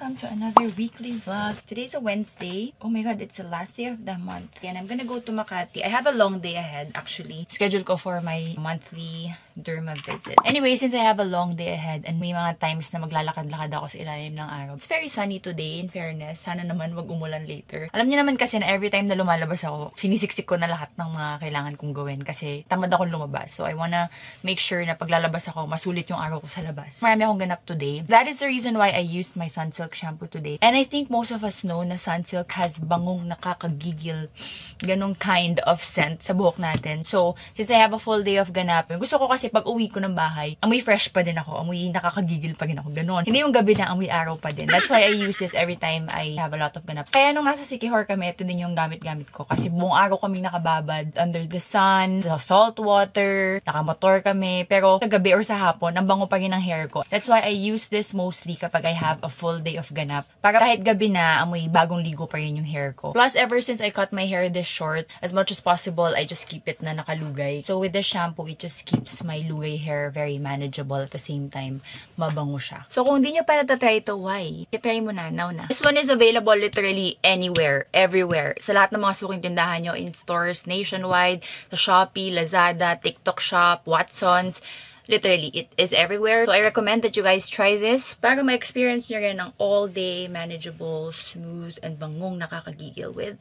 welcome to another weekly vlog. Today's a Wednesday. Oh my god, it's the last day of the month. And I'm gonna go to Makati. I have a long day ahead, actually. Scheduled ko for my monthly derma visit. Anyway, since I have a long day ahead and may mga times na maglalakad-lakad ako sa ilalim ng araw. It's very sunny today, in fairness. Sana naman wag umulan later. Alam niyo naman kasi na every time na lumalabas ako, sinisiksik ko na lahat ng mga kailangan kong gawin kasi tamad akong lumabas. So I wanna make sure na paglalabas ako, masulit yung araw ko sa labas. Marami akong ganap today. That is the reason why I used my Sunsilk shampoo today. And I think most of us know na Sunsilk has bangong nakakagigil, ganong kind of scent sa buhok natin. So, since I have a full day of ganapin, gusto ko kasi pag uwi ko ng bahay, amoy fresh pa din ako, amoy nakakagigil pa din ako, ganon. Hindi yung gabi na amoy araw pa din. That's why I use this every time I have a lot of ganaps. Kaya nung nasa Sikihor kami, ito din yung gamit-gamit ko. Kasi buong araw kaming nakababad under the sun, sa salt water, nakamotor kami. Pero sa gabi or sa hapon, ang bango pa rin ng hair ko. That's why I use this mostly kapag I have a full day of ganap. Para kahit gabi na, amoy bagong ligo pa rin yung hair ko. Plus, ever since I cut my hair this short, as much as possible, I just keep it na nakalugay. So with the shampoo, it just keeps my lugay hair very manageable at the same time, mabango siya. So kung hindi nyo pa natatry ito, why? I-try mo na, now na. This one is available literally anywhere, everywhere. Sa lahat ng mga suking tindahan nyo, in stores, nationwide, sa Shopee, Lazada, TikTok Shop, Watsons, literally, it is everywhere. So I recommend that you guys try this para ma-experience nyo rin ng all-day, manageable, smooth, and bangong nakakagigil with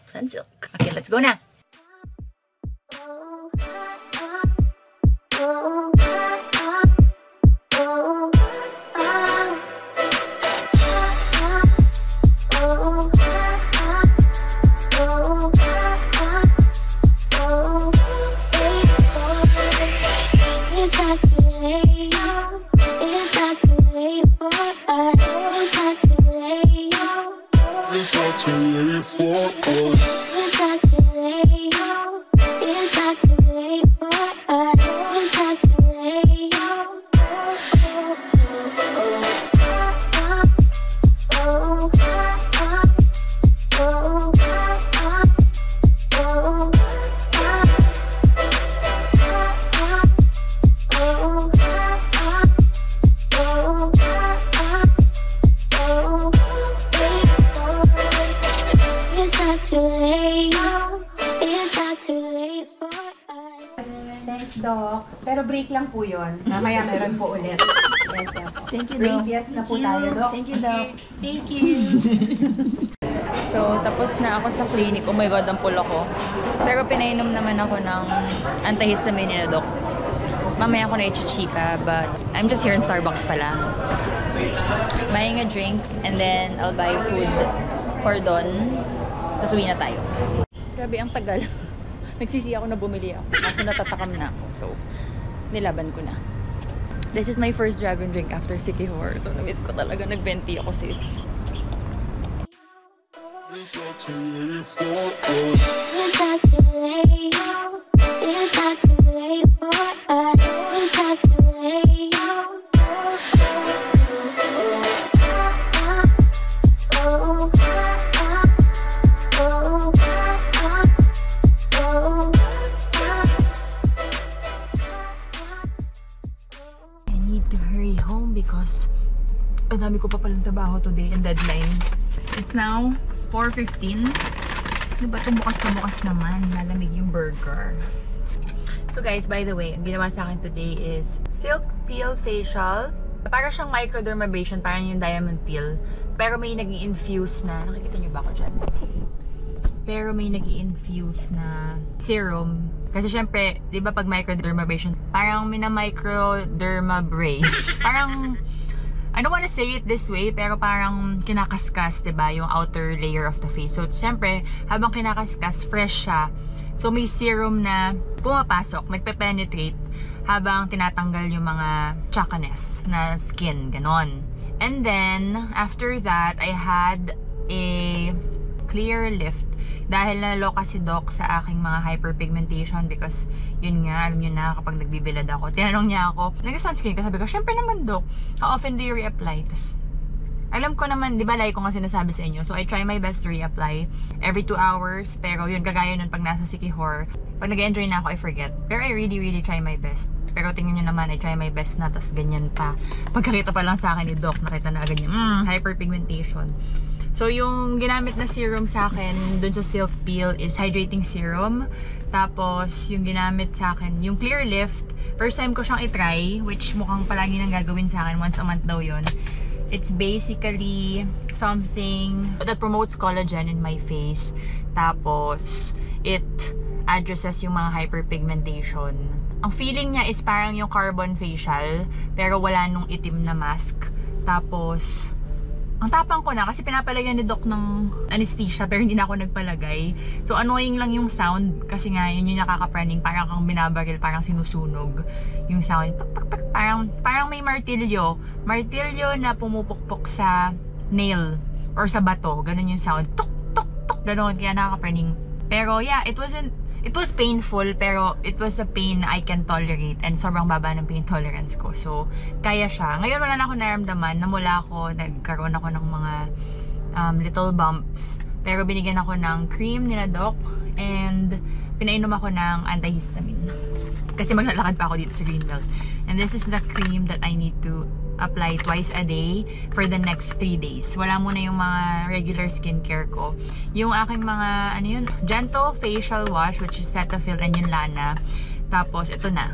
Sunsilk. Okay, let's go na! Thanks, Doc. Pero break lang po yun. Mamaya meron po ulit. Yes, Thank you, Doc. Previous na po tayo, Doc. Thank you, Doc. Thank you. So, tapos na ako sa clinic. Oh my God, ang pulo ko. Pero pinainom naman ako ng antihistamine ni Doc. Mamaya ako na ichichika, but I'm just here in Starbucks pala. Buying a drink, and then I'll buy food for Don. Tapos uwi na tayo. Grabe, ang tagal. Nagsisi ako na bumili ako. Kaso natatakam na ako. So, nilaban ko na. This is my first dragon drink after Sikihor. So, na-miss ko talaga. Nag-venti ako, sis. Because ang dami ko pa palang trabaho today and deadline. It's now 4:15. Ano ba itong bukas naman? Malamig yung burger. So guys, by the way, ang ginawa sa akin today is Silk Peel Facial. Para siyang microdermabrasion, parang yung diamond peel. Pero may nag-i-infuse na, nakikita nyo ba ako dyan? Pero may nag-i-infuse na serum. Kasi syempre, di ba pag microdermabrasion, parang mina-microdermabrate. Parang, I don't wanna say it this way, pero parang kinakaskas, di ba, yung outer layer of the face. So, syempre, habang kinakaskas, fresh siya. So, may serum na pumapasok, nagpe-penetrate, habang tinatanggal yung mga chakaness na skin, ganon. And then, after that, I had a clear lift dahil naloka si Doc sa aking mga hyperpigmentation because yun nga, alam nyo na kapag nagbibilad ako, tinanong niya ako, nag-sunscreen ka, sabi ko, syempre naman Doc, how often do you reapply? Tas, alam ko naman, di ba, like ko nga sinasabi sa inyo, so I try my best to reapply every 2 hours, pero yun, kagaya nun pag nasa Sikihor, pag nag-enjoy na ako, I forget, pero I really try my best. Pero tingnan nyo naman, I try my best na, tapos ganyan pa. Pagkakita pa lang sa akin ni Doc, nakita na agad niya, hyperpigmentation. So, yung ginamit na serum sa akin dun sa Silk Peel is hydrating serum. Tapos, yung ginamit sa akin, yung Clear Lift, first time ko siyang itry, which mukhang palagi nang gagawin sa akin, once a month daw yun. It's basically something that promotes collagen in my face. Tapos, it addresses yung mga hyperpigmentation. Ang feeling niya is parang yung carbon facial, pero wala nung itim na mask. Tapos, ang tapang ko na kasi pinapalagyan ni Doc ng anesthesia pero hindi na ako nagpalagay. So annoying lang yung sound kasi nga yun yung nakakapraning, parang kang binabaril, parang sinusunog yung sound. Parang may martilyo na pumupukpok sa nail or sa bato. Ganun yung sound. Tuk tuk tuk, ganun, kaya nakakapraning. Pero yeah, it was painful, pero it was a pain I can tolerate and sobrang baba ng pain tolerance ko. So, kaya siya. Ngayon wala na ako naramdaman. Nagkaroon ako ng mga little bumps. Pero binigyan ako ng cream nila Doc and pinainom ako ng antihistamine. Kasi maglalakad pa ako dito sa Greenbelt. And this is the cream that I need to apply twice a day for the next 3 days. Wala muna yung mga regular skincare ko. Yung aking mga, Gentle Facial Wash, which is Cetaphil and yung Lana. Tapos, ito na.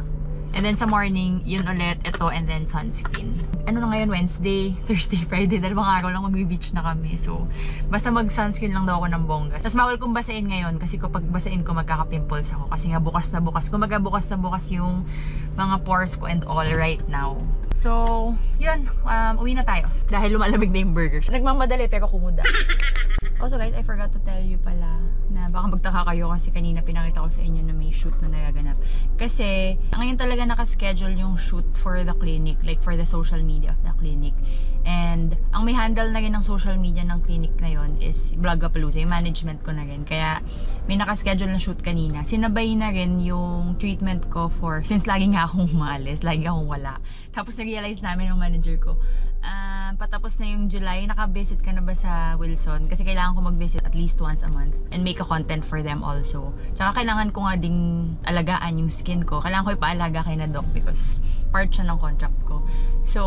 And then sa morning, yun ulit, ito, and then sunscreen. Ano na ngayon? Wednesday, Thursday, Friday. Dalawang araw lang mag-beach na kami. So, basta mag-sunscreen lang daw ako ng bongga. Tapos bawal kong basain ngayon kasi kapag basain ko, magkaka-pimples ako. Kasi nga bukas na bukas. Kumaga bukas na bukas yung mga pores ko and all right now. So, yun. Uwi na tayo. Dahil lumalamig na yung burgers. Nagmamadali pero kumuda. Also guys, I forgot to tell you pala na baka magtaka kayo kasi kanina pinakita ko sa inyo na may shoot na nagaganap. Kasi ngayon talaga nakaschedule yung shoot for the clinic, like for the social media of the clinic. And ang may handle na rin ng social media ng clinic na yon is Vlogapalooza, yung management ko na rin. Kaya may nakaschedule na shoot kanina. Sinabay na rin yung treatment ko since lagi nga akong umalis, lagi akong wala. Tapos na-realize namin ng manager ko, patapos na yung July, naka-visit ka na ba sa Wilson? Kasi kailangan ko mag-visit at least once a month and make a content for them also. Tsaka kailangan ko nga ding alagaan yung skin ko. Kailangan ko ipaalaga kay na Doc because part siya ng contract ko. So,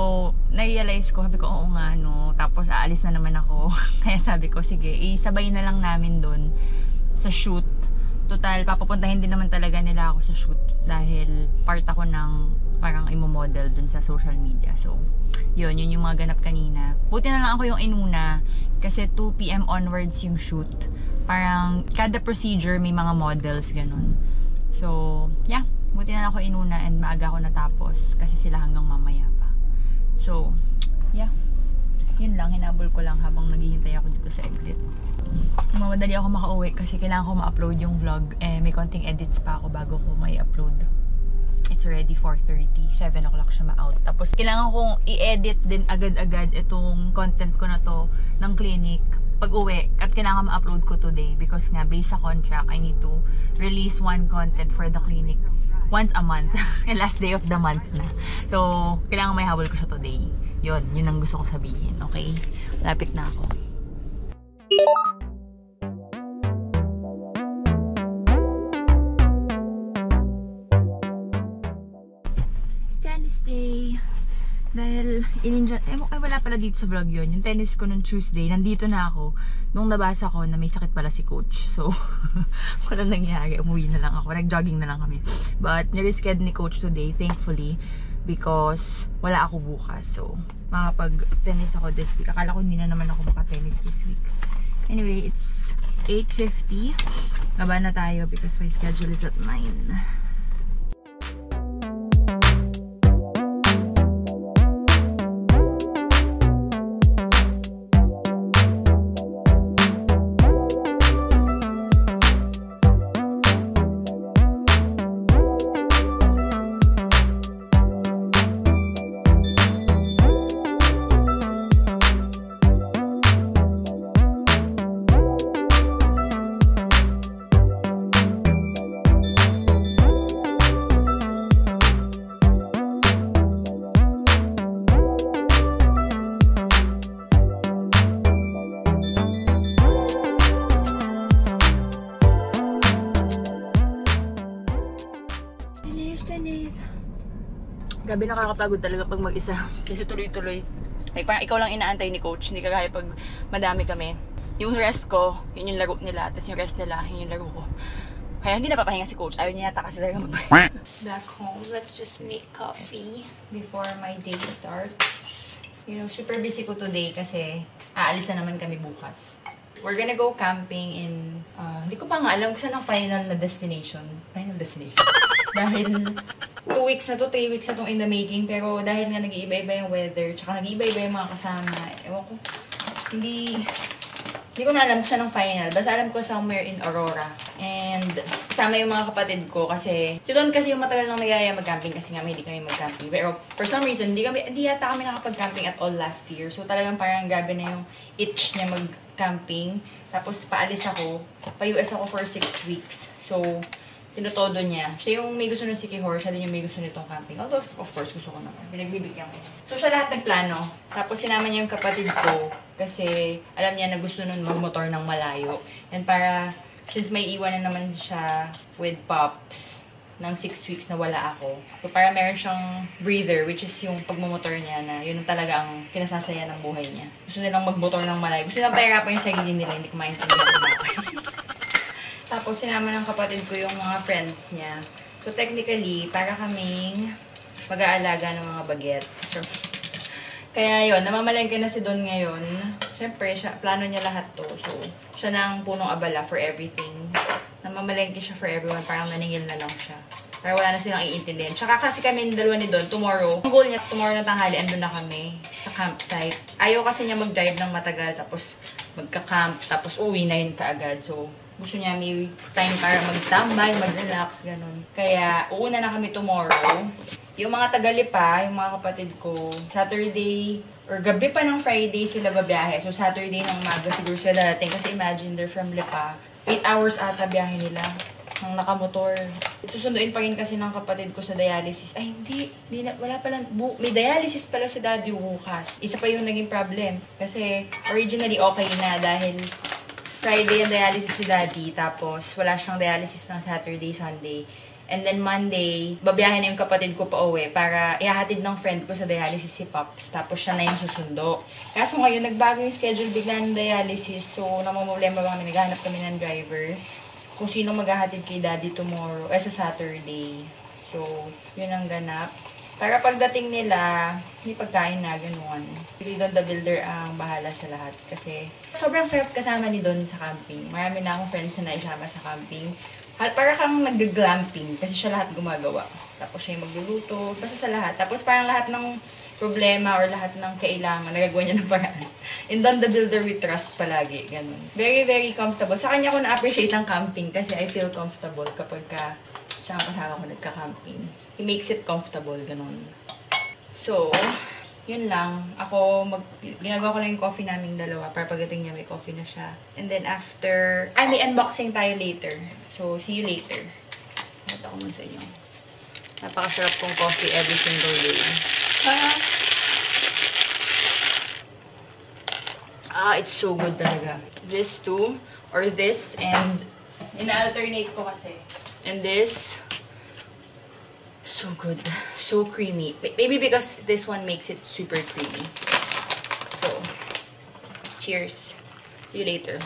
na-realize ko, sabi ko, oo nga, no. Tapos, aalis na naman ako. Kaya sabi ko, sige, isabay na lang namin doon sa shoot. Total, papapuntahin din naman talaga nila ako sa shoot dahil part ako ng parang imo-model dun sa social media. So, yun yung mga ganap kanina. Buti na lang ako yung inuna kasi 2 PM onwards yung shoot. Parang kada procedure may mga models, ganun. So, yeah. Buti na lang ako inuna and maaga ako natapos kasi sila hanggang mamaya pa. So, yeah. Yun lang, hinabol ko lang habang naghihintay ako dito sa exit. Mamadali ako makauwi kasi kailangan ko ma-upload yung vlog. May konting edits pa ako bago ko may upload. It's already 4:30, 7 o'clock siya ma-out. Tapos kailangan kong i-edit din agad-agad itong content ko na to ng clinic pag uwi. At kailangan ma-upload ko today because nga based sa contract, I need to release one content for the clinic once a month. Last day of the month na. So, kailangan may habol ko siya today. Yun ang gusto ko sabihin. Okay? Lapit na ako. Tennis day. Dahil, wala pala dito sa vlog yun. Yung tennis ko nung Tuesday, nandito na ako. Nung nabasa ko na may sakit pala si coach. So, wala nangyari. Umuwi na lang ako. Nag-jogging na lang kami. But, nireschedule ni coach today, thankfully. Because, wala ako bukas. So, makapag-tennis ako this week. Akala ko hindi na naman ako maka-tennis this week. Anyway, it's 8:50. Baba na tayo because my schedule is at 9. Gabi nakakapagod talaga pag mag-isa. Kasi tuloy-tuloy. Like, parang ikaw lang inaantay ni coach. Hindi kagaya pag madami kami. Yung rest ko, yun yung laro nila. Tapos yung rest nila, yun yung laro ko. Kaya hindi napapahinga si coach. Ayaw niya yata kasi talaga mag-break. Back home, let's just make coffee before my day starts. You know, super busy ko today kasi aalis na naman kami bukas. We're gonna go camping in, hindi ko pa nga alam kung saan ang final destination. Dahil 2 weeks na to, 3 weeks na tong in the making. Pero dahil nga nag-iiba-iba yung weather, tsaka nag-iiba-iba yung mga kasama, ewan ko, hindi ko na alam kung saan ang final. Basta alam ko somewhere in Aurora. And kasama yung mga kapatid ko kasi si Don kasi yung matagal nang nagaya mag-camping kasi nga hindi kami mag-camping. Pero for some reason, hindi yata kami nakapag-camping at all last year. So talagang parang grabe na yung itch niya mag-camping. Tapos paalis ako, pa-US ako for 6 weeks. So tinutodo niya. Siya yung may gusto nun si Kihor, siya din yung may gusto nitong camping. Although, of course, gusto ko naman. Pinagbibigyan ko. So, siya lahat nagplano. Tapos, sinama niya yung kapatid ko kasi alam niya na gusto nun magmotor ng malayo. And para, since may iwan na naman siya with Pops ng 6 weeks na wala ako. So, para meron siyang breather, which is yung pagmumotor niya na yun talaga ang kinasasaya ng buhay niya. Gusto nilang magmotor ng malayo. Gusto nilang pahirapan yung sarili nila. Hindi ko maintindihan bakit. Tapos, sinama ng kapatid ko yung mga friends niya. So, technically, para kaming mag-aalaga ng mga bagets. So, kaya yun, namamalengke na si Don ngayon. Siyempre, plano niya lahat to. So, siya na ang punong abala for everything. Namamalengke siya for everyone. Parang naningil na lang siya. Para wala na silang iintindihan. Tsaka kasi kami dalawa ni Don, tomorrow. Ang goal niya, tomorrow na tanghali, andun na kami sa campsite. Ayaw kasi niya mag-drive ng matagal. Tapos, magka-camp. Tapos, uwi na yun kaagad. So, gusto niya may time para magtambay, mag-relax, ganun. Kaya, uuna na kami tomorrow. Yung mga taga-Lipa, yung mga kapatid ko, Saturday, or gabi pa ng Friday sila babiyahe. So, Saturday ng umaga siguro sila darating. Kasi imagine, they're from Lipa. 8 hours ata biyahe nila ng nakamotor. Susunduin pa rin kasi ng kapatid ko sa dialysis. Ay, hindi na, wala pala, may dialysis pala si daddy bukas. Isa pa yung naging problem. Kasi, originally okay na dahil Friday ang dialysis ni Daddy, tapos wala siyang dialysis ng Saturday, Sunday. And then Monday, babiyahin na yung kapatid ko pa uwi para ihahatid ng friend ko sa dialysis si Pops. Tapos siya na yung susundo. Kaso ngayon, nagbago yung schedule bigla ng dialysis. So, namumblema ba kami, naghahanap kami ng driver. Kung sino maghahatid kay Daddy tomorrow, sa Saturday. So, yun ang ganap. Para pagdating nila, may pagkain na, gano'n. Si Don the Builder ang bahala sa lahat. Kasi sobrang sarap kasama ni Don sa camping. Marami na akong friends na naisama sa camping. Para kang nag-glamping kasi siya lahat gumagawa. Tapos siya yung magluluto, basta sa lahat. Tapos parang lahat ng problema or lahat ng kailangan, nagagawa niya ng paraan. In Don the Builder, we trust palagi. Ganun. Very, very comfortable. Sa kanya ko na-appreciate ang camping kasi I feel comfortable kapag siya ang kasama ko nagka-camping. He makes it comfortable, ganun. So, yun lang. Ako, ginagawa ko lang yung coffee naming dalawa para pagdating niya may coffee na siya. And then after, may unboxing tayo later. So, see you later. Ito ko muna sa inyo. Napakasarap kong coffee every single day. It's so good talaga. This too, or this, and ina-alternate ko kasi. And this, so good. So creamy. Maybe because this one makes it super creamy. So, cheers. See you later.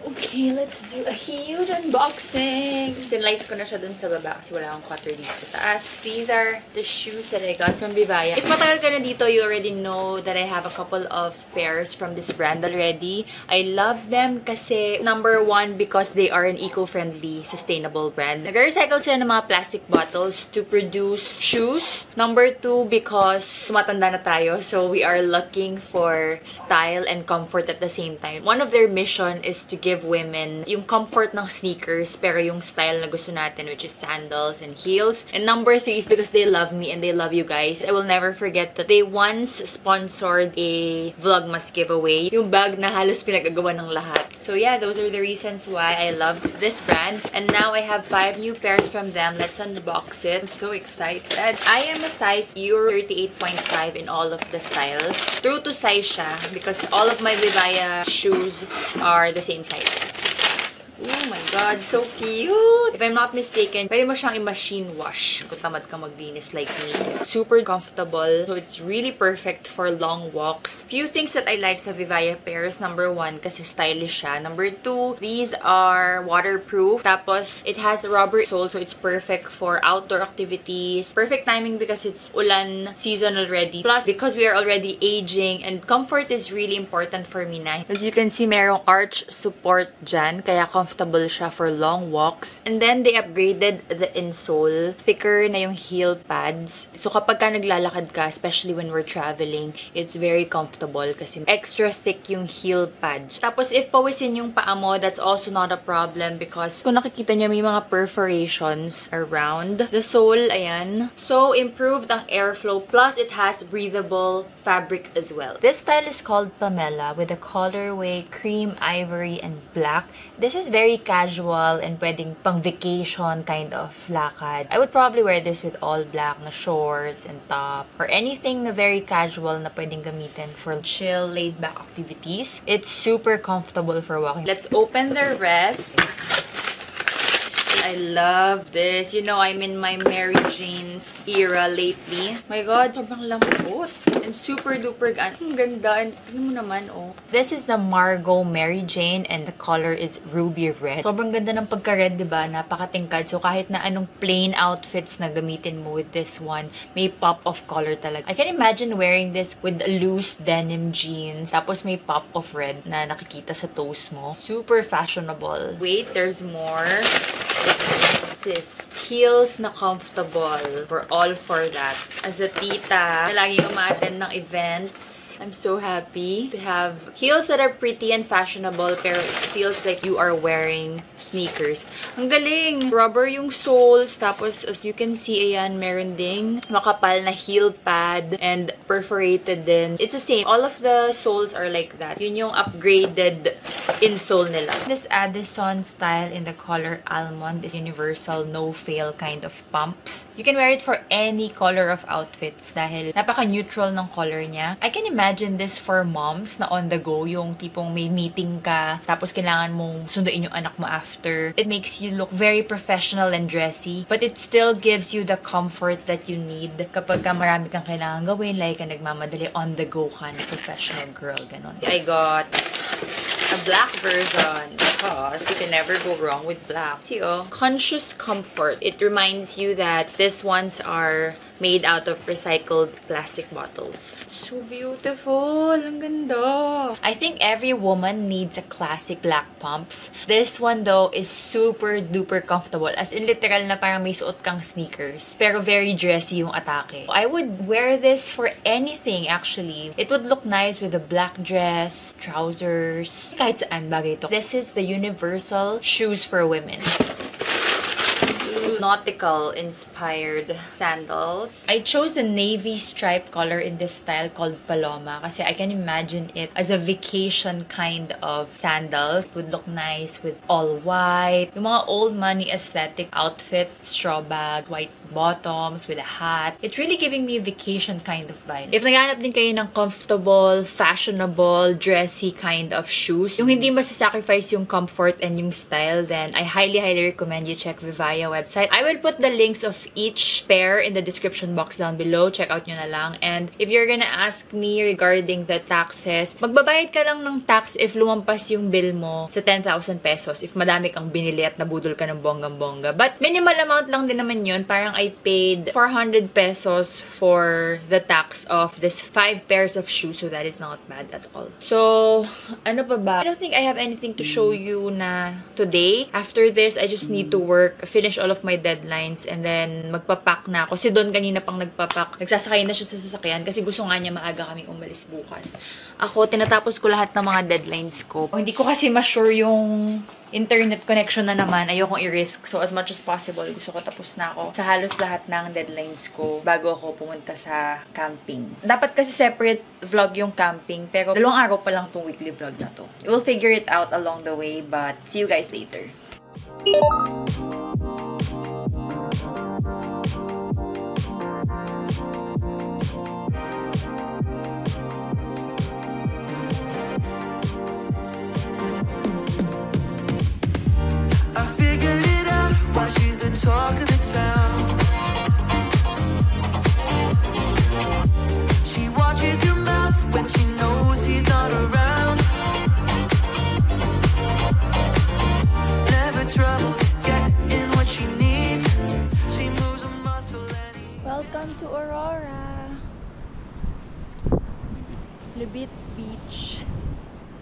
Okay, let's do a huge unboxing. Tinlice ko na siya dun sa baba kasi wala akong cutter dito sa taas. These are the shoes that I got from Vivaya. If matagal ka na dito, you already know that I have a couple of pairs from this brand already. I love them kasi, number one, because they are an eco-friendly, sustainable brand. Nag-recycle sila ng mga plastic bottles to produce shoes. Number two, because tumatanda na tayo, so we are looking for style and comfort at the same time. One of their mission is to give women yung comfort ng sneakers pero yung style na gusto natin, which is sandals and heels. And number three is because they love me and they love you guys. I will never forget that they once sponsored a Vlogmas giveaway. Yung bag na halos pinagagawa ng lahat. So yeah, those are the reasons why I love this brand. And now I have 5 new pairs from them. Let's unbox it. I'm so excited. I am a size Euro 38.5 in all of the styles. True to size siya because all of my Vivaya shoes are the same size. Oh my God, so cute! If I'm not mistaken, pwede mo siyang i-machine wash kung tamad ka maglinis like me. Super comfortable. So it's really perfect for long walks. Few things that I like sa Vivaya pairs. Number 1, kasi stylish siya. Number 2, these are waterproof. Tapos, it has a rubber sole, so it's perfect for outdoor activities. Perfect timing because it's ulan season already. Plus, because we are already aging and comfort is really important for me na. As you can see, merong arch support dyan. Kaya comfortable siya for long walks. And then, they upgraded the insole. Thicker na yung heel pads. So, kapag ka naglalakad ka, especially when we're traveling, it's very comfortable kasi extra thick yung heel pads. Tapos, if pawisin yung paa mo, that's also not a problem because kung nakikita niyo, may mga perforations around the sole. Ayan. So, improved ang airflow. Plus, it has breathable fabric as well. This style is called Pamela with a colorway cream, ivory, and black. This is very casual and pwedeng pang vacation kind of lakad. I would probably wear this with all black na shorts and top or anything na very casual na pwedeng gamitin for chill, laid-back activities. It's super comfortable for walking. Let's open the rest. I love this. You know, I'm in my Mary Jane's era lately. My God, sobrang lambot. And super duper gaan. Ang ganda. And tignan mo naman, oh. This is the Margot Mary Jane and the color is ruby red. Sobrang ganda ng pagka-red, diba? Napakatingkad. So, kahit na anong plain outfits na gamitin mo with this one, may pop of color talaga. I can imagine wearing this with loose denim jeans. Tapos may pop of red na nakikita sa toes mo. Super fashionable. Wait, there's more. Sis, heels na comfortable. We're all for that. As a tita na laging umaattend ng events, I'm so happy to have heels that are pretty and fashionable pero it feels like you are wearing sneakers. Ang galing! Rubber yung soles. Tapos, as you can see, ayan, meron ding makapal na heel pad and perforated din. It's the same. All of the soles are like that. Yun yung upgraded insole nila. This Addison style in the color almond is universal, no-fail kind of pumps. You can wear it for any color of outfits dahil napaka-neutral ng color niya. I can imagine this for moms na on the go, yung tipong may meeting ka, tapos kailangan mong sunduin yung anak mo after. It makes you look very professional and dressy, but it still gives you the comfort that you need kapag ka marami kang kailangan gawin, like ka nagmamadali, on the go ka na professional girl, ganon. I got a black version because you can never go wrong with black. See, oh, conscious comfort. It reminds you that these ones are made out of recycled plastic bottles. So beautiful! Ang ganda! I think every woman needs a classic black pumps. This one though is super duper comfortable. As in literal na parang may suot kang sneakers. Pero very dressy yung atake. I would wear this for anything actually. It would look nice with a black dress, trousers, kahit saan bagay ito. This is the universal shoes for women. Nautical inspired sandals. I chose the navy stripe color in this style called Paloma kasi I can imagine it as a vacation kind of sandals. It would look nice with all white. Yung mga old money aesthetic outfits, straw bag, white bottoms with a hat. It's really giving me a vacation kind of vibe. If naghanap din kayo ng comfortable, fashionable, dressy kind of shoes, yung hindi masisacrifice yung comfort and yung style, then I highly recommend you check Vivaya website. I will put the links of each pair in the description box down below. Check out nyo na lang. And if you're gonna ask me regarding the taxes, magbabayad ka lang ng tax if lumampas yung bill mo sa 10,000 pesos. If madami kang binili at nabudol ka ng bonggang-bongga. But minimal amount lang din naman yun. Parang I paid 400 pesos for the tax of this 5 pairs of shoes. So that is not bad at all. So, ano pa ba? I don't think I have anything to show you na today. After this, I just need to work, finish all of my deadlines, and then magpapack na ako. Si Don kanina pang nagpapack. Nagsasakay na siya sa sasakyan kasi gusto nga niya maaga kaming umalis bukas. Ako, tinatapos ko lahat ng mga deadlines ko. Hindi ko kasi ma-sure yung internet connection na naman. Ayokong i-risk. So, as much as possible, gusto ko tapos na ako sa halos lahat ng deadlines ko bago ako pumunta sa camping. Dapat kasi separate vlog yung camping, pero 2 araw pa lang itong weekly vlog na to. We'll figure it out along the way, but see you guys later.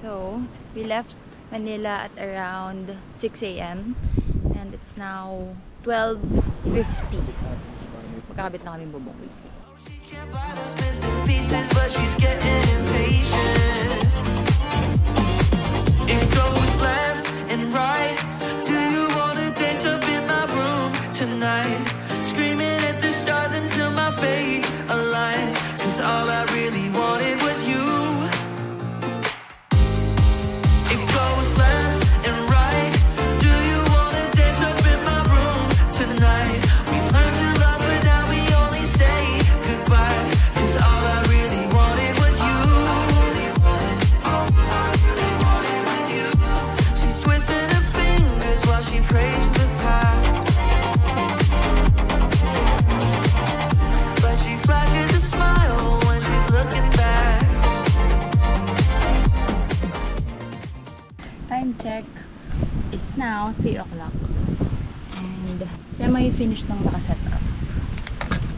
So, we left Manila at around 6 a.m. and it's now 12:50. Magkakabit na kami bubong. She can't buy those bits and pieces, but she's getting impatient. It goes left and right. Do you wanna dance up in my room tonight? Screaming at the stars until my faith aligns. 'Cause all I really wanted was you. It goes left and right. Do you wanna dance up in my room tonight? We learned to love, but now we only say goodbye. 'Cause all I really wanted was you. All I really wanted was you. She's twisting her fingers while she prays for the past. But she flashes a smile when she's looking back. Time check. It's now 3 o'clock. And semi-finished nang nakaset up.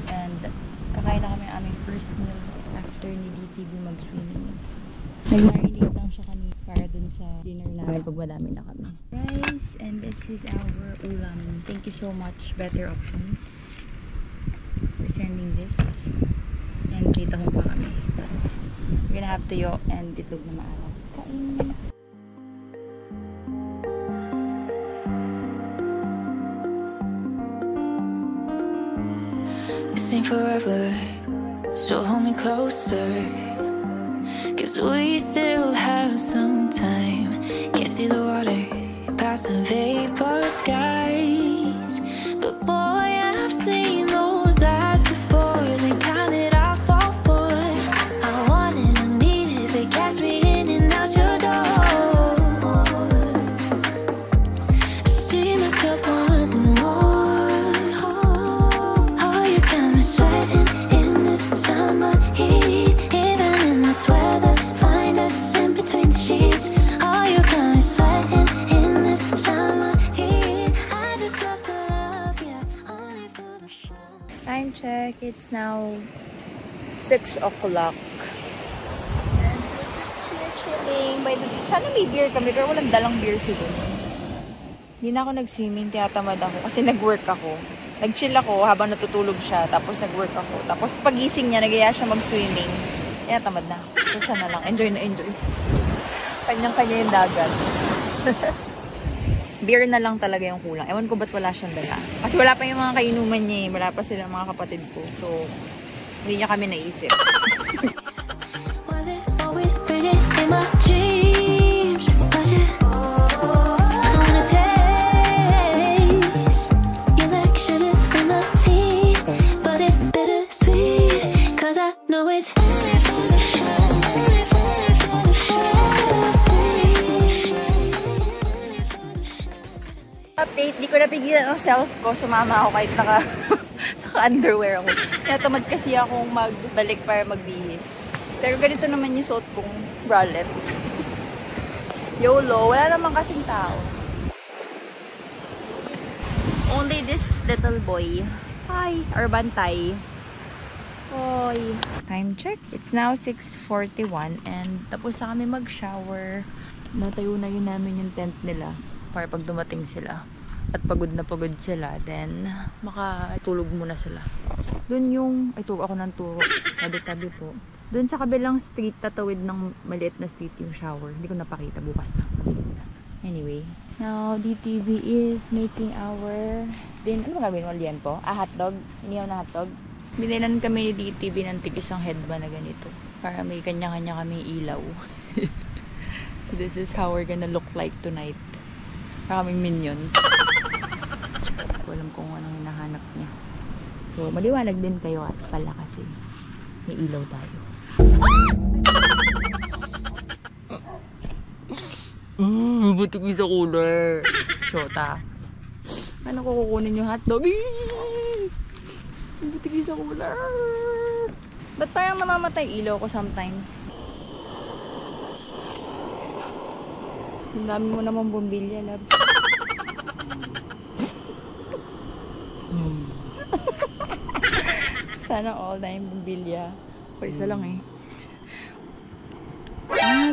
And kakain na kami ang aming first meal after ni DTV mag-swimming. Nag-marinate lang siya kanina para dun sa dinner namin pag madami na kami. Rice, and this is our ulam. Thank you so much, Better Options, for sending this. And dito hong pa kami. We're gonna have tuyo and itlog na maaraw. Kain! This ain't forever, so hold me closer. 'Cause we still have some time. Can't see the water past the vapor skies. But boy, I've seen those eyes before. They counted off all foot. I wanted, I needed, they cast me in and out your door. I see myself wanting more. Oh, you got me sweating in this summer heat. Even in this weather, find us in between the sheets. Oh, you got me sweating in this summer heat. I just love to love you, only for the sun. Time check. It's now 6 o'clock. And we're just chilling by the beach. Sana may beer kami, pero walang dalang beer siguro. Hindi na ako nag-swimming, tinatamad ako kasi nag-work ako. Nag-chill ako habang natutulog siya, tapos nag-work ako. Tapos pagising niya, nagaya siya mag-swimming. Tinatamad na. So siya na lang. Enjoy na enjoy. Kanyang-kanya yung dagat. Beer na lang talaga yung kulang. Ewan ko ba't wala siyang dala. Kasi wala pa yung mga kainuman niya eh. Wala pa sila mga kapatid ko. So, hindi niya kami naisip. Was it always pretty in my dreams? Was it? I wanna taste your like sugar in my tea, but it's bittersweet. 'Cause I know it's Update, di ko napigilan ang self ko. Sumama ako kahit naka-underwear ako. Natamad kasi akong magbalik para magbihis. Pero ganito naman yung suot kong bralette. YOLO, wala naman kasing tao. Only this little boy. Hi, or bantay. Hoy. Time check. It's now 6:41 and tapos na kami mag-shower. Natayo na yun namin yung tent nila para pag dumating sila at pagod na pagod sila, then makatulog muna sila. Doon yung, ay turo ako ng turo, tabi-tabi po. Doon sa kabilang street, tatawid ng maliit na street yung shower. Hindi ko napakita, bukas na. Anyway, now DTV is making our ano ba gawin mo, liempo? Hotdog? Inihaw na hotdog? Binilan kami ni DTV ng tig-isang headband na ganito para may kanya-kanya kami ilaw. So this is how we're gonna look like tonight. Para kaming minions. Hindi ko alam kung anong hinahanap niya. So maliwanag din kayo at pala kasi may ilaw tayo. Butik sa cooler. Shota. Ano ko kukunin yung hotdog? Butik sa cooler. Ba't parang namamatay ilaw ko sometimes? Ang dami mo naman bumbilya, love. Sana all time bumbilya. Ako isa lang eh.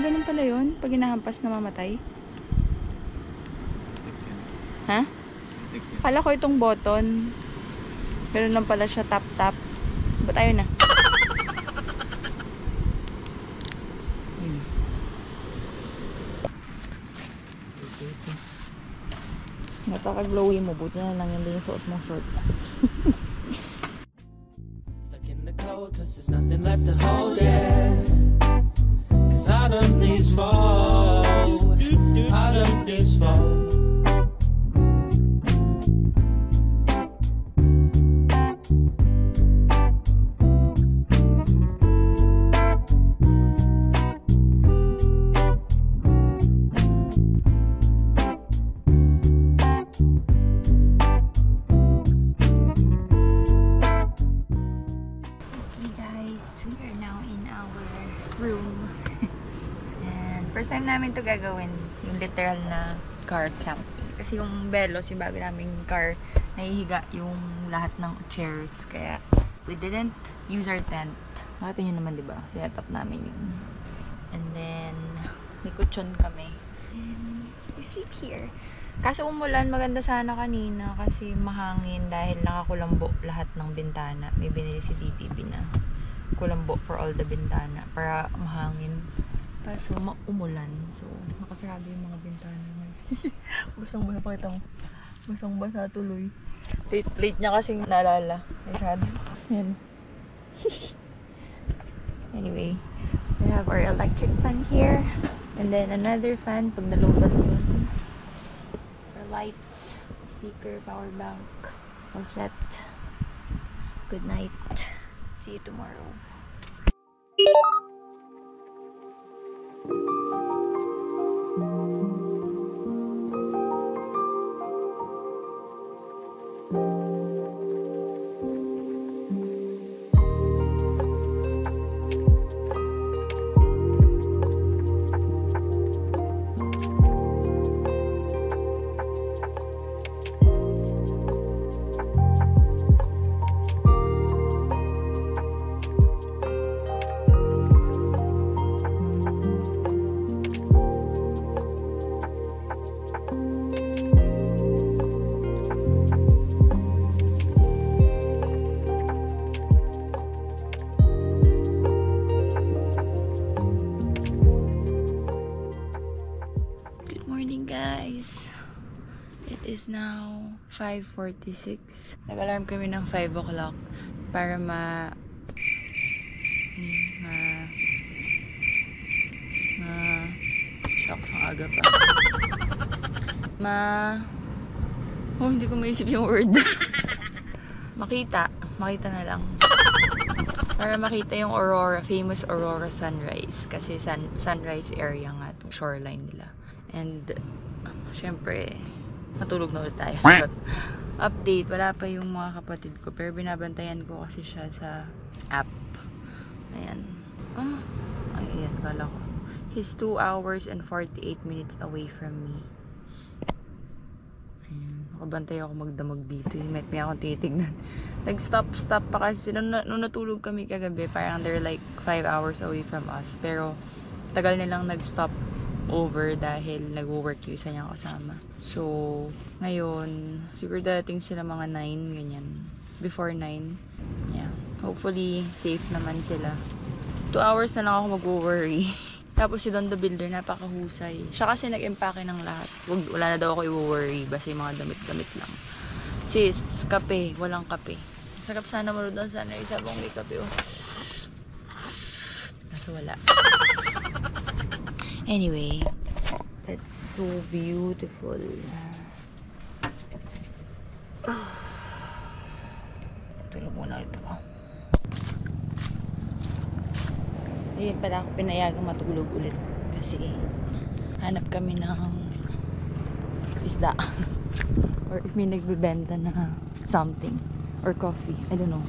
ganun pala yun? Pag hinahampas na mamatay? Ha? Akala ko itong button. Ganun lang pala siya, tap-tap. Ba't ayaw na? Napaka-glowy mo. Buti na lang hindi yung suot mong short. Stuck in the cold, 'cause there's nothing left to hold it. 'Cause autumn leaves fall. Autumn leaves fall. First time namin to gagawin, yung literal na car camping. Kasi yung Velos, yung bago naming car, nahihiga yung lahat ng chairs. Kaya, we didn't use our tent. Nakita nyo naman, diba? Sinetap namin yun. And then, may kutsyon kami. And, we sleep here. Kaso umulan, maganda sana kanina kasi mahangin dahil nakakulambo lahat ng bintana. May binili si DTV na kulambo for all the bintana para mahangin. Kaso umulan. So, nakasarado yung mga bintana. Basang-basa, pakita mo. Basang-basa tuloy. Late niya kasing naalala. Nasarado. Yan. Anyway, we have our electric fan here. And then another fan pag nalobat yun. Our lights, speaker, power bank. All set. Good night. See you tomorrow. Guys, it is now 5:46. Nag-alarm kami ng 5 o'clock para shock sa aga pa. Hindi ko maisip yung word. makita na lang. Para makita yung aurora, famous aurora sunrise. Kasi sunrise area nga itong shoreline nila. And, syempre, matulog na ulit tayo. But, update, wala pa yung mga kapatid ko. Pero binabantayan ko kasi siya sa app. Ayan. Ayan, kala ko. He's 2 hours and 48 minutes away from me. Ayan. Nakabantay ako magdamag dito. May akong titignan. Nag-stop pa kasi. Nung natulog kami kagabi, parang they're like 5 hours away from us. Pero, tagal nilang nag-stop over dahil nag-work yung isa niyang kasama. So, ngayon, siguro dating sila mga 9, ganyan. Before 9. Yeah. Hopefully, safe naman sila. 2 hours na lang ako mag-worry. Tapos si Don the Builder, napakahusay. Siya kasi nag-empake ng lahat. Wala na daw ako i-worry. Basta yung mga damit-damit lang. Sis, kape. Walang kape. Sarap sana manood doon sana yung sabong may kape. Oh. Kaso wala. Anyway, that's so beautiful. Tulog muna ulit ako. Ayun pala ako pinayagang matulog ulit. Kasi hanap kami ng isda. Or if may nagbibenta na something. Or coffee. I don't know.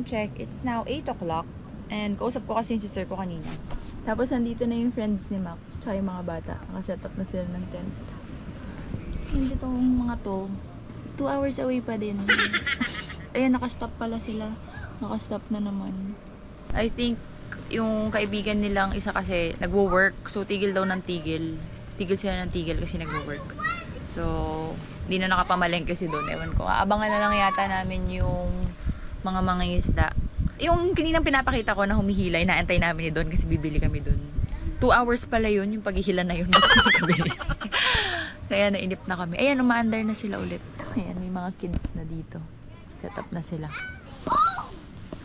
time check, it's now 8 o'clock. And kausap ko kasi yung sister ko kanina. Tapos nandito na yung friends ni Mac. Tsaka yung mga bata. Nakaset up na sila ng tent. Hindi tong mga to. 2 hours away pa din. Ayan, nakastop pala sila. Nakastop na naman. I think yung kaibigan nilang isa kasi nagwo-work. So, tigil daw ng tigil. Tigil sila ng tigil kasi nagwo-work. So, hindi na nakapamalengke kasi doon. Ewan ko. Aabangan na lang yata namin yung mga mangingisda. Yung kaninang pinapakita ko na humihila, inaantay namin doon kasi bibili kami doon. 2 hours pala yun, yung paghihila na yun. Kaya nainip na kami. Ayan, umaandar na sila ulit. Ayan, may mga kids na dito. Set up na sila.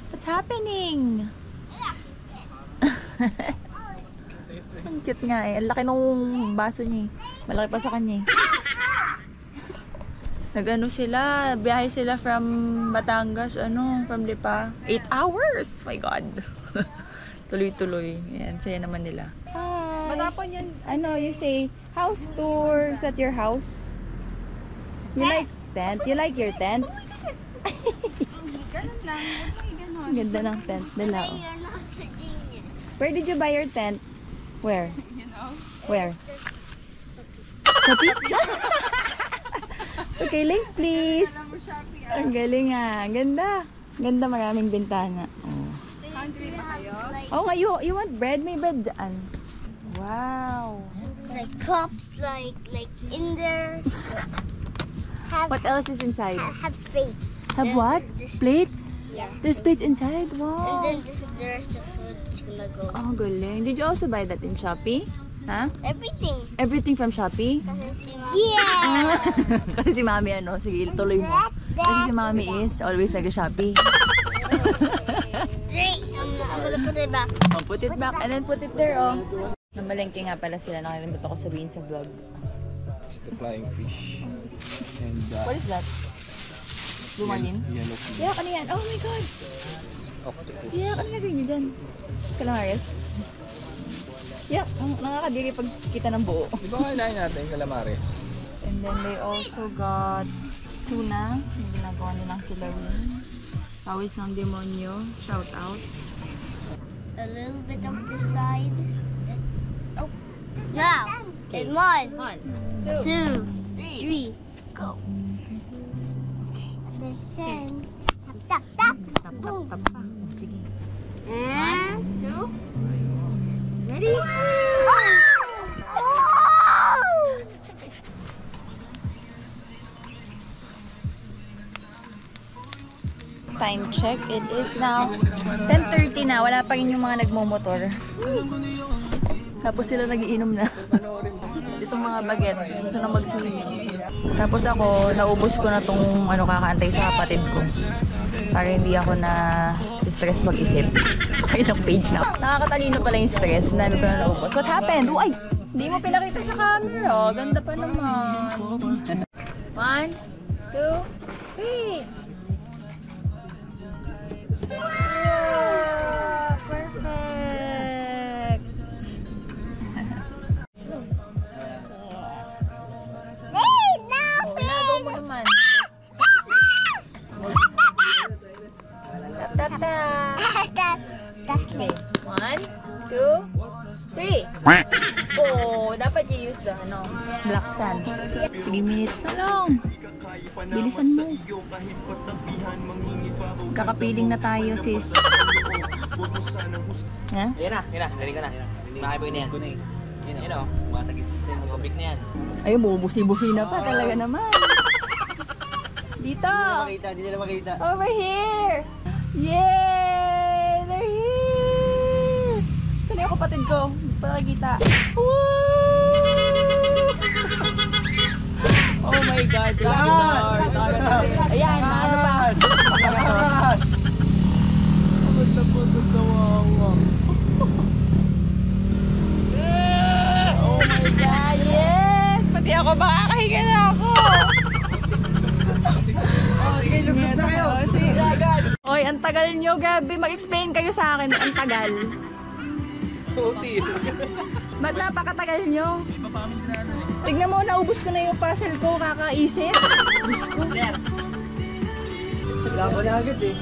What's happening? Ang cute nga eh. Ang laki nung baso niya eh. Malaki pa sa kanya eh. Nag-ano sila, biyahe sila from Batangas, from Lipa. 8 hours! My God! Tuloy-tuloy. Ayan, saya naman nila. Hi! Matapon yan. You say, house tour. Is that your house? You like tent? You like your tent? Ganun lang. Ang ganda ng tent nila, oh. You're not a genius. Where did you buy your tent? Where? You know? Where? Just Shopee? Okay, link please. Ang galing ah. Ang ganda. Ganda, maraming bintana. Oh. Hungry ba kayo? Oh, nga, you want bread? May bread dyan. Wow. like cups, like in there. Have What else is inside? have faith. Have Then what? this- Plates? Yeah. There's plates inside? And Wow. then the rest of food is gonna go. Oh, galing. Did you also buy that in Shopee? Huh? Everything. Everything from Shopee? Yeah. Kasi si Mami sige, tuloy mo. Kasi si Mami is always nag-Shopee. Straight. I'm gonna put it back. Oh, put it back and then put it there, oh. Namalengke nga pala sila. Nakalimutan ko sabihin sa vlog. It's the flying fish. And What is that? Lumanin? yellow fish. Yeah, ano yan? Oh my God! It's octopus. Yeah, ano nagawin niyo dyan? Calamares? Yeah, nakakadiri pag kita ng buo. Di ba kailangan natin calamares? And then they also got tuna. Yung ginagawa nilang kilawin. Pawis ng demonyo. Shout out. A little bit of the side. Oh. Now. And one, 1, 2, 3. 3, go! There's 10. Tap, tap, tap. Tap, tap, tap pa. Sige. And 2. Ready? Time check. It is now 10:30 na. Wala pa rin yung mga nagmomotor. Tapos sila nagiinom na. Itong mga bagets. Gusto na mag-swimming. Tapos ako, naubos ko na tong kakaantay sa kapatid ko. Para hindi ako na stress mag-isip. Ilang page na. Nakakatalino pala yung stress. Dami ko na naubos. What happened? Ay! Hindi mo pinakita sa camera. Ganda pa naman. 1, 2, 3. Wow! Perfect! Nagaw mo naman. Tap, tap, tap. Okay. 1, 2, 3. Oh, dapat i-use the black sand. 3 minutes na lang. Bilisan mo. Kakapiling na tayo, sis. Ha? Yan na. Ready ka na. Makaboy na yan. Yan o. Masagit. Mag-complete na yan. Ay, bubusi-busi na pa talaga naman. Dito. Hindi nila makita. Over here. Yay! They're here. Saan yung kapatid ko? Para kita. Woo! Oh my God. Ayan, ano pa? Pagod na wawa. Oh my God, yes! Pati ako, makakahiga na ako. Sige, lugod na kayo. Sige, agad. Oy, ang tagal nyo, Gabi. Mag-explain kayo sa akin. Ang tagal. Sorry. Ba't napakatagal nyo? Tignan mo, naubos ko na yung puzzle ko. Kakaisip. Diyos ko. Wala ko na agad eh.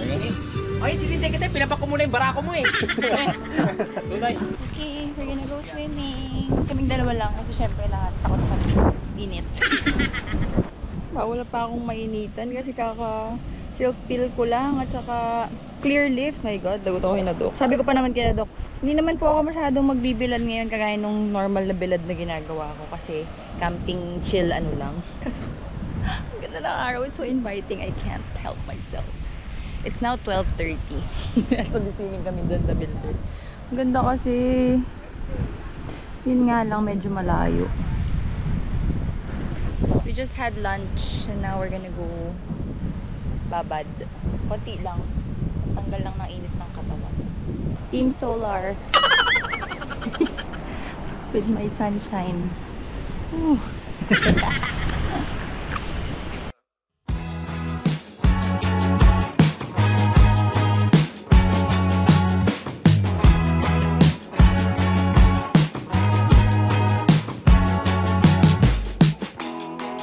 Ay, sinintay kita. Pinapak ko muna yung barako mo eh. Tunay. Okay, we're gonna go swimming. Kaming dalawa lang kasi syempre lahat takot sa init. Wala pa akong mainitan kasi silk pill ko lang at saka clear lift. My God, dagot ako na Doc. Sabi ko pa naman kaya Doc, hindi naman po ako masyadong magbibilad ngayon kagaya nung normal na bilad na ginagawa ko kasi camping chill ano lang. Kaso, ang ganda ng araw. It's so inviting. I can't help myself. It's now 12:30. So, swimming kami doon sa builder. Ang ganda kasi, yun nga lang, medyo malayo. We just had lunch and now we're gonna go babad. Konti lang. Tanggal lang ng init ng katawan. Team Solar. With my sunshine. Ooh.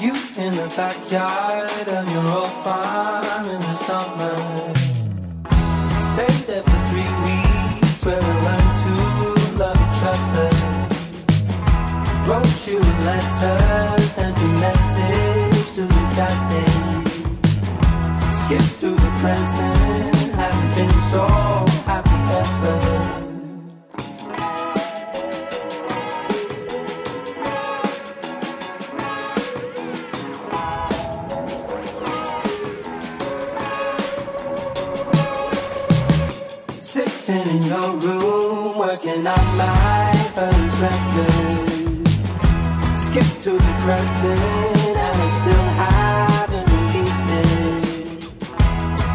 You in the backyard of your old farm in the summer. Stayed there for 3 weeks where we learned to love each other. Wrote you letters, sent a message to the goddamn. Skip to the present, haven't been so happy ever. Sitting in your room, working on my first record. Skip to the present, and I still haven't released it.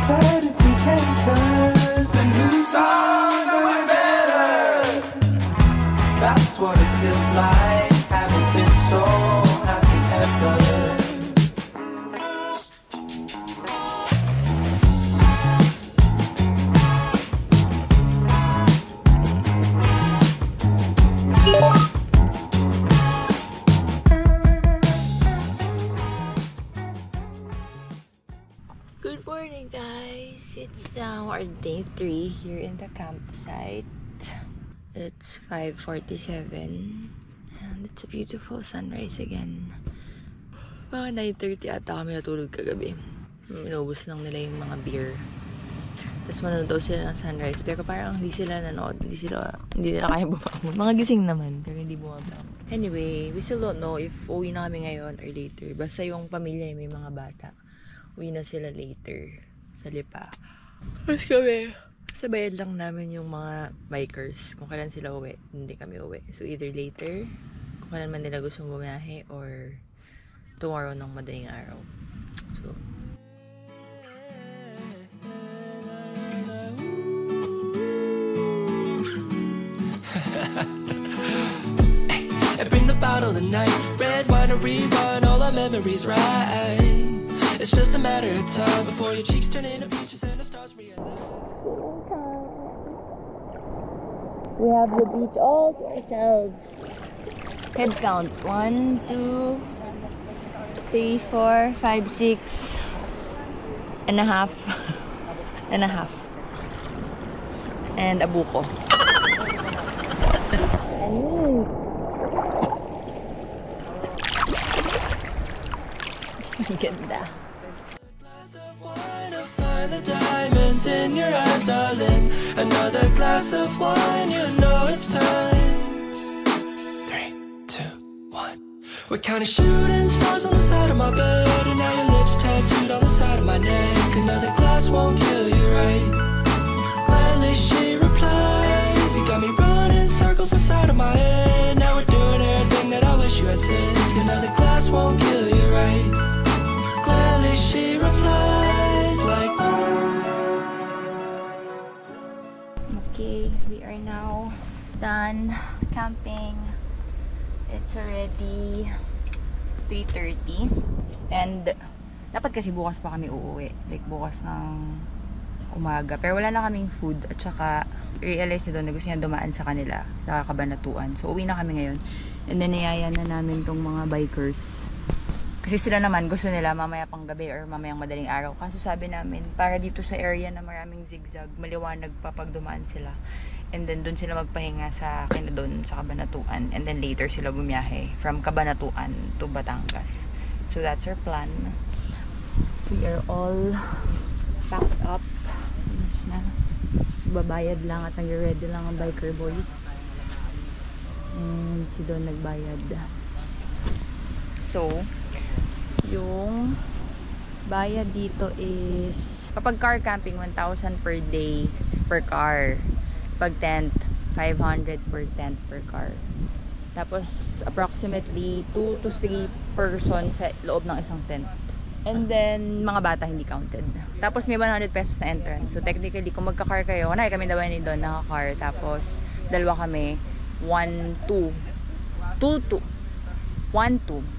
But it's okay, 'cause the new songs are way better. That's what it feels like, haven't been so happy ever. Good morning, guys. It's now our day 3 here in the campsite. It's 5:47 and it's a beautiful sunrise again. Mga 9:30 ata kami natulog kagabi. Inubos lang nila yung mga beer. Tapos manonood daw sila ng sunrise. Pero parang hindi sila nanood. Hindi nila kaya bumangon. Mga gising naman. Pero hindi bumabangon. Anyway, we still don't know if uwi na kami ngayon or later. Basta yung pamilya may mga bata. Uwi na sila later sa Lipa. Tapos kami, sabayan lang namin yung mga bikers. Kung kailan sila uwi, hindi kami uwi. So either later, kung kailan man nila gustong bumiyahe, or tomorrow ng madaling araw. So, And bring the bottle tonight. Red wine or rewind, all our memories right. It's just a matter of time before your cheeks turn into peaches and the stars realize. we have the beach all to ourselves. Head count. 1, 2, 3, 4, 5, 6 and a half. And a half. And a buko. Ganda. Find the diamonds in your eyes, darling. Another glass of wine, you know it's time. 3, 2, 1. We're counting shooting stars on the side of my bed, and now your lips tattooed on the side of my neck. Another glass won't kill you, right? Gladly she replies. You got me running circles inside of my head. Now we're doing everything that I wish you had said. Another glass won't kill you, right? Gladly she replies like. Okay, we are now done camping. It's already 3:30 and dapat kasi bukas pa kami uuwi, like bukas ng umaga, pero wala na kaming food at saka realize na doon na gusto niya dumaan sa kanila sa Kabanatuan, so uwi na kami ngayon. And then niyaya na namin tong mga bikers Kasi sila naman gusto nila mamaya pang gabi or mamayang madaling araw. Kaso sabi namin, para dito sa area na maraming zigzag, maliwanag pa pag dumaan sila. And then doon sila magpahinga sa doon sa Cabanatuan. And then later sila bumiyahe from Cabanatuan to Batangas. So that's our plan. We are all packed up. Babayad lang at nag-ready lang ang biker boys. And si Don nagbayad. So, yung bayad dito is kapag car camping 1,000 per day per car. Pag tent 500 per tent per car. Tapos approximately 2 to 3 person sa loob ng isang tent. And then mga bata hindi counted. Tapos may 100 pesos na entrance. So technically kung magka-car kayo, kunwari kami daw ni Don naka-car, tapos dalawa kami 1-2 2-2 1-2.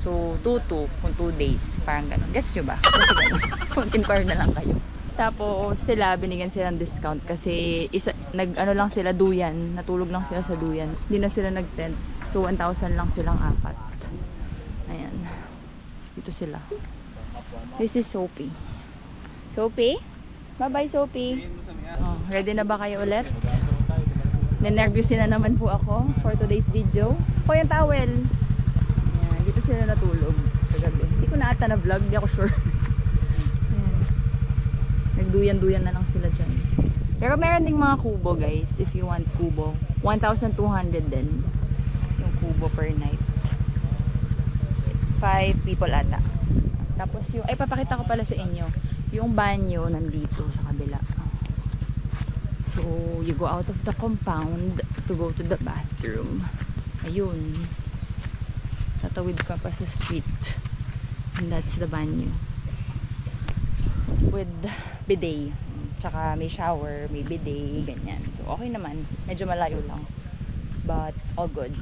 So, 2-2 kung 2 days. Parang ganun. Gets nyo ba? Kasi ganun. Kung in-car na lang kayo. Tapos, sila, binigyan sila ng discount kasi nag-ano lang sila, duyan. Natulog lang sila sa duyan. Hindi na sila nag-tent. So, 1,000 lang silang 4. Ayan. Dito sila. This is Sophie. Sophie? Bye-bye, Sophie. Oh, ready na ba kayo ulit? Nervyusin na naman po ako for today's video. O, yung towel. Dito sila natulog kagabi. Hindi ko na ata na vlog, di ako sure. Nagduyan-duyan na lang sila dyan. Pero meron ding mga kubo guys, if you want kubo. 1,200 din yung kubo per night. 5 people ata. Tapos yung, ay papakita ko pala sa inyo, yung banyo nandito sa kabila. So you go out of the compound to go to the bathroom. Ayun, tatawid ka pa sa street, and that's the banyo with bidet, tsaka may shower, may bidet, ganyan. So okay naman, medyo malayo lang but all good.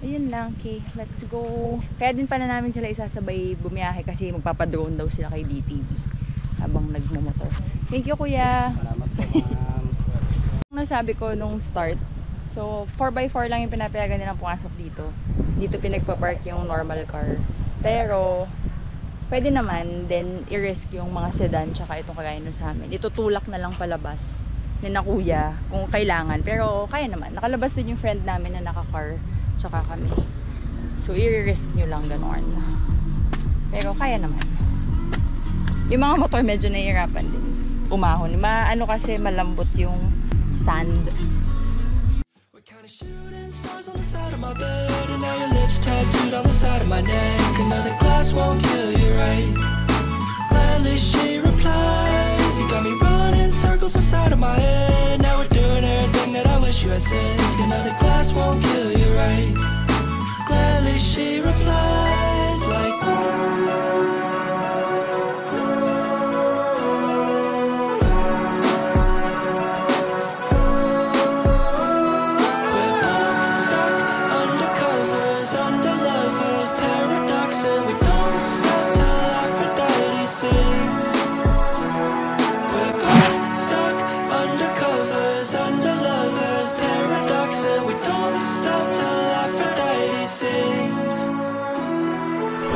Ayun lang, okay, let's go. Kaya din pala namin sila isasabay bumiyahe kasi magpapadrone daw sila kay DTV habang nagmumotor. Thank you kuya. Salamat po ma'am. Nasabi ko nung start, so 4x4 lang yung pinapayagan nilang pumasok dito. Dito pinagpapark yung normal car. Pero pwede naman then i-risk yung mga sedan tsaka itong kagaya nun sa amin. Itutulak na lang palabas ni na kuya kung kailangan. Pero kaya naman. Nakalabas din yung friend namin na naka-car tsaka kami. So i-risk nyo lang ganoon. Pero kaya naman. Yung mga motor medyo nahihirapan din umahon. Ano kasi malambot yung sand. Shooting stars on the side of my bed, and now your lips tattooed on the side of my neck. Another glass won't kill you, right? Gladly she replies. You got me running circles inside of my head. Now we're doing everything that I wish you had said. Another glass won't kill you, right? Gladly she replies.